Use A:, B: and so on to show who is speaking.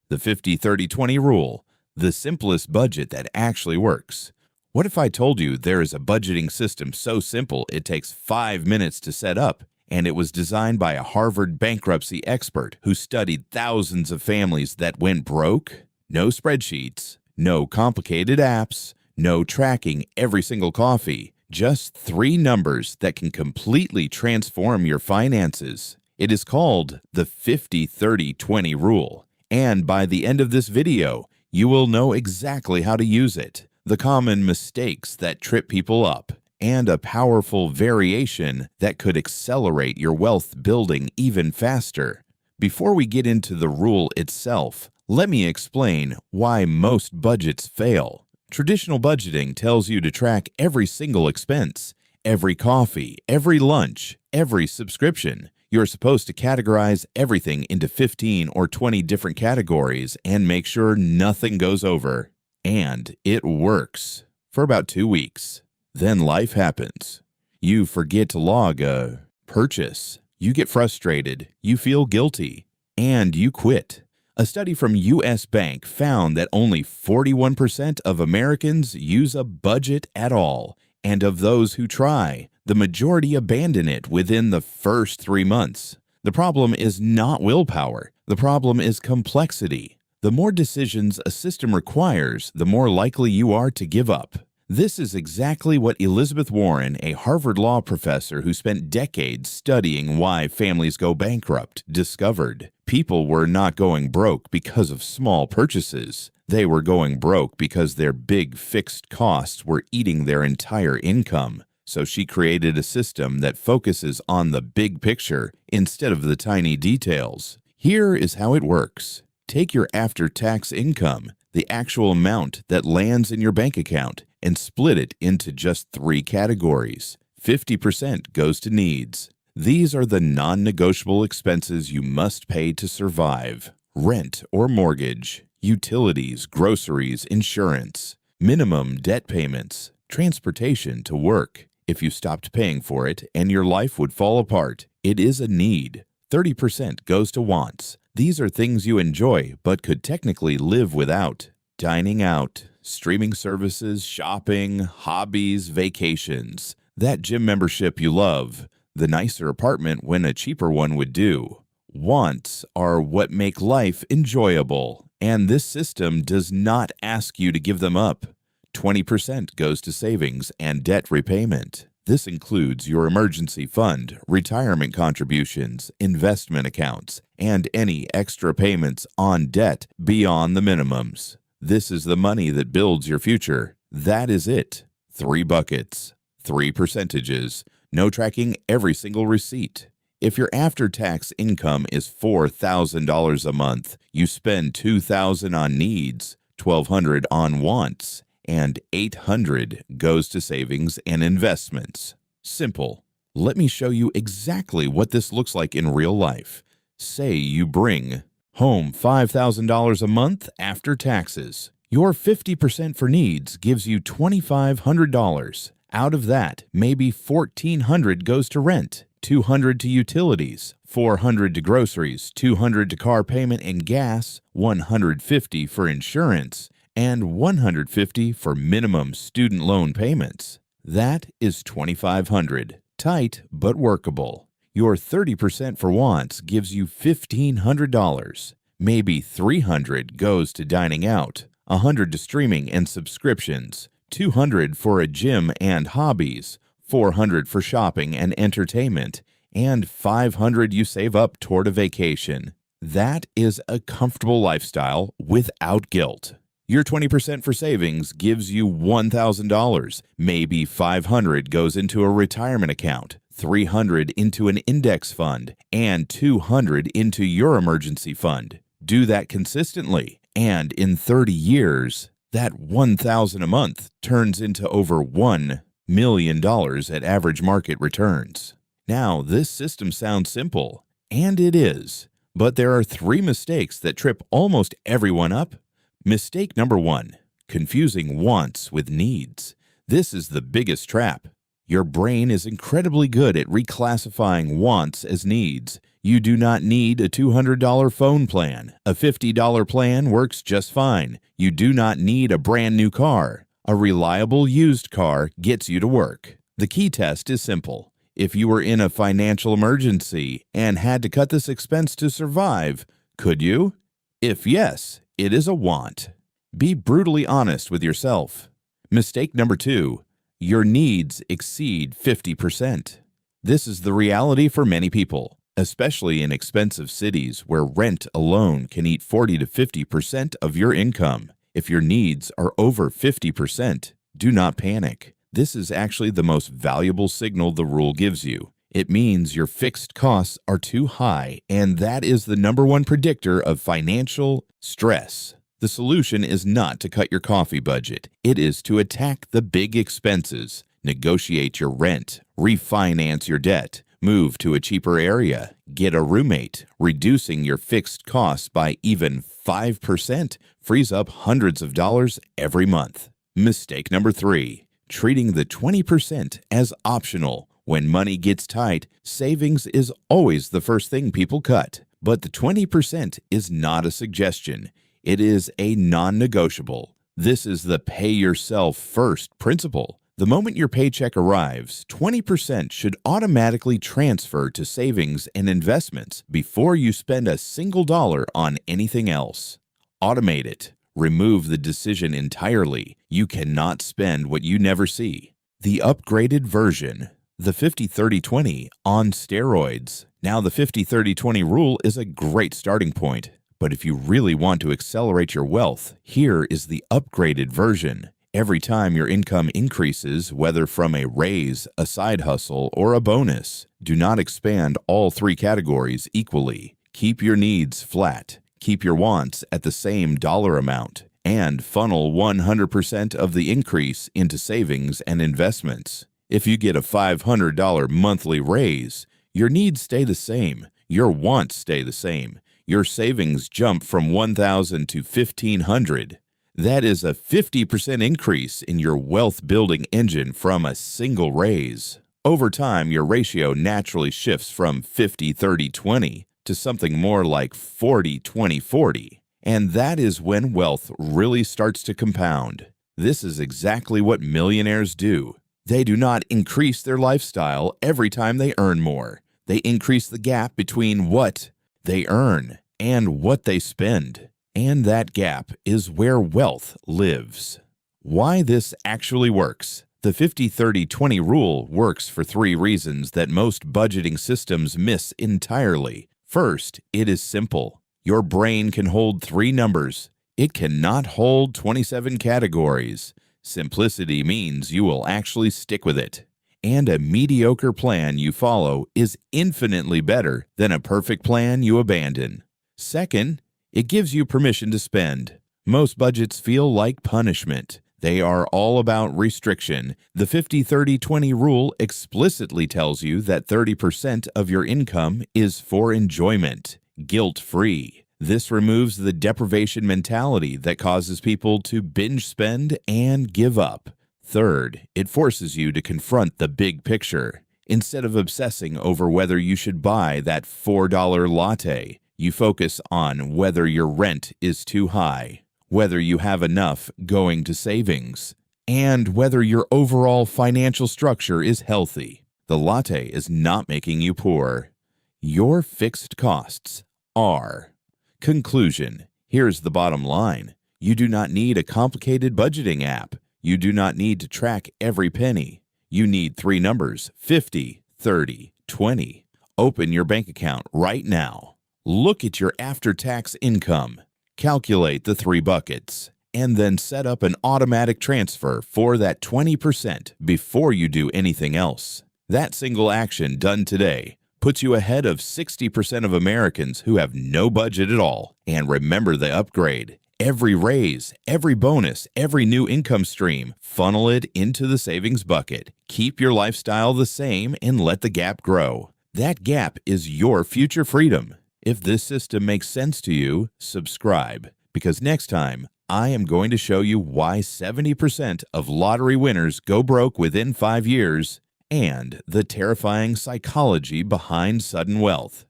A: The 50-30-20 rule, the simplest budget that actually works. What if I told you there is a budgeting system so simple it takes 5 minutes to set up, and it was designed by a Harvard bankruptcy expert who studied thousands of families that went broke? No spreadsheets, no complicated apps, no tracking every single coffee, just 3 numbers that can completely transform your finances. It is called the 50-30-20 rule, and by the end of this video, you will know exactly how to use it, the common mistakes that trip people up, and a powerful variation that could accelerate your wealth building even faster. Before we get into the rule itself, let me explain why most budgets fail. Traditional budgeting tells you to track every single expense, every coffee, every lunch, every subscription. You're supposed to categorize everything into 15 or 20 different categories and make sure nothing goes over. And it works for about 2 weeks. Then life happens. You forget to log a purchase. You get frustrated. You feel guilty. And you quit. A study from U.S. Bank found that only 41% of Americans use a budget at all, and of those who try, the majority abandon it within the first 3 months. The problem is not willpower. The problem is complexity. The more decisions a system requires, the more likely you are to give up. This is exactly what Elizabeth Warren, a Harvard law professor who spent decades studying why families go bankrupt, discovered. People were not going broke because of small purchases. They were going broke because their big fixed costs were eating their entire income. So she created a system that focuses on the big picture instead of the tiny details. Here is how it works. Take your after-tax income, the actual amount that lands in your bank account, and split it into just 3 categories. 50% goes to needs. These are the non-negotiable expenses you must pay to survive. Rent or mortgage, utilities, groceries, insurance, minimum debt payments, transportation to work. If you stopped paying for it and your life would fall apart, it is a need. 30% goes to wants. These are things you enjoy but could technically live without. Dining out, streaming services, shopping, hobbies, vacations, that gym membership you love, the nicer apartment when a cheaper one would do. Wants are what make life enjoyable, and this system does not ask you to give them up. 20% goes to savings and debt repayment. This includes your emergency fund, retirement contributions, investment accounts, and any extra payments on debt beyond the minimums. This is the money that builds your future. That is it. 3 buckets, 3 percentages, no tracking every single receipt. If your after-tax income is $4,000 a month, you spend $2,000 on needs, $1,200 on wants, and $800 goes to savings and investments. Simple. Let me show you exactly what this looks like in real life. Say you bring home $5,000 a month after taxes. Your 50% for needs gives you $2,500. Out of that, maybe $1,400 goes to rent, $200 to utilities, $400 to groceries, $200 to car payment and gas, $150 for insurance, and $150 for minimum student loan payments. That is $2,500. Tight but workable. Your 30% for wants gives you $1,500. Maybe $300 goes to dining out, $100 to streaming and subscriptions, $200 for a gym and hobbies, $400 for shopping and entertainment, and $500 you save up toward a vacation. That is a comfortable lifestyle without guilt. Your 20% for savings gives you $1,000. Maybe $500 goes into a retirement account, $300 into an index fund, and $200 into your emergency fund. Do that consistently, and in 30 years, that $1,000 a month turns into over $1 million at average market returns. Now, this system sounds simple, and it is, but there are 3 mistakes that trip almost everyone up. Mistake number 1, confusing wants with needs. This is the biggest trap. Your brain is incredibly good at reclassifying wants as needs. You do not need a $200 phone plan. A $50 plan works just fine. You do not need a brand new car. A reliable used car gets you to work. The key test is simple. If you were in a financial emergency and had to cut this expense to survive, could you? If yes, it is a want. Be brutally honest with yourself. Mistake number 2. Your needs exceed 50%. This is the reality for many people, especially in expensive cities where rent alone can eat 40 to 50% of your income. If your needs are over 50%, do not panic. This is actually the most valuable signal the rule gives you. It means your fixed costs are too high, and that is the number one predictor of financial stress. The solution is not to cut your coffee budget. It is to attack the big expenses, negotiate your rent, refinance your debt, move to a cheaper area, get a roommate. Reducing your fixed costs by even 5% frees up hundreds of dollars every month. Mistake number 3. Treating the 20% as optional. When money gets tight, savings is always the first thing people cut. But the 20% is not a suggestion. It is a non-negotiable. This is the pay yourself first principle. The moment your paycheck arrives, 20% should automatically transfer to savings and investments before you spend a single dollar on anything else. Automate it. Remove the decision entirely. You cannot spend what you never see. The upgraded version, the 50-30-20 on steroids. Now the 50-30-20 rule is a great starting point. But if you really want to accelerate your wealth, here is the upgraded version. Every time your income increases, whether from a raise, a side hustle, or a bonus, do not expand all 3 categories equally. Keep your needs flat. Keep your wants at the same dollar amount, and funnel 100% of the increase into savings and investments. If you get a $500 monthly raise, your needs stay the same, your wants stay the same. Your savings jump from $1,000 to $1,500. That is a 50% increase in your wealth-building engine from a single raise. Over time, your ratio naturally shifts from 50-30-20 to something more like 40-20-40. And that is when wealth really starts to compound. This is exactly what millionaires do. They do not increase their lifestyle every time they earn more. They increase the gap between what they earn and what they spend. And that gap is where wealth lives. Why this actually works. The 50-30-20 rule works for 3 reasons that most budgeting systems miss entirely. First, it is simple. Your brain can hold 3 numbers. It cannot hold 27 categories. Simplicity means you will actually stick with it. And a mediocre plan you follow is infinitely better than a perfect plan you abandon. Second, it gives you permission to spend. Most budgets feel like punishment. They are all about restriction. The 50-30-20 rule explicitly tells you that 30% of your income is for enjoyment, guilt-free. This removes the deprivation mentality that causes people to binge spend and give up. Third, it forces you to confront the big picture. Instead of obsessing over whether you should buy that $4 latte, you focus on whether your rent is too high, whether you have enough going to savings, and whether your overall financial structure is healthy. The latte is not making you poor. Your fixed costs are. Conclusion. Here's the bottom line. You do not need a complicated budgeting app. You do not need to track every penny. You need 3 numbers, 50, 30, 20. Open your bank account right now. Look at your after-tax income. Calculate the 3 buckets, and then set up an automatic transfer for that 20% before you do anything else. That single action done today puts you ahead of 60% of Americans who have no budget at all. And remember the upgrade. Every raise, every bonus, every new income stream, funnel it into the savings bucket. Keep your lifestyle the same and let the gap grow. That gap is your future freedom. If this system makes sense to you, subscribe, because next time I am going to show you why 70% of lottery winners go broke within 5 years and the terrifying psychology behind sudden wealth.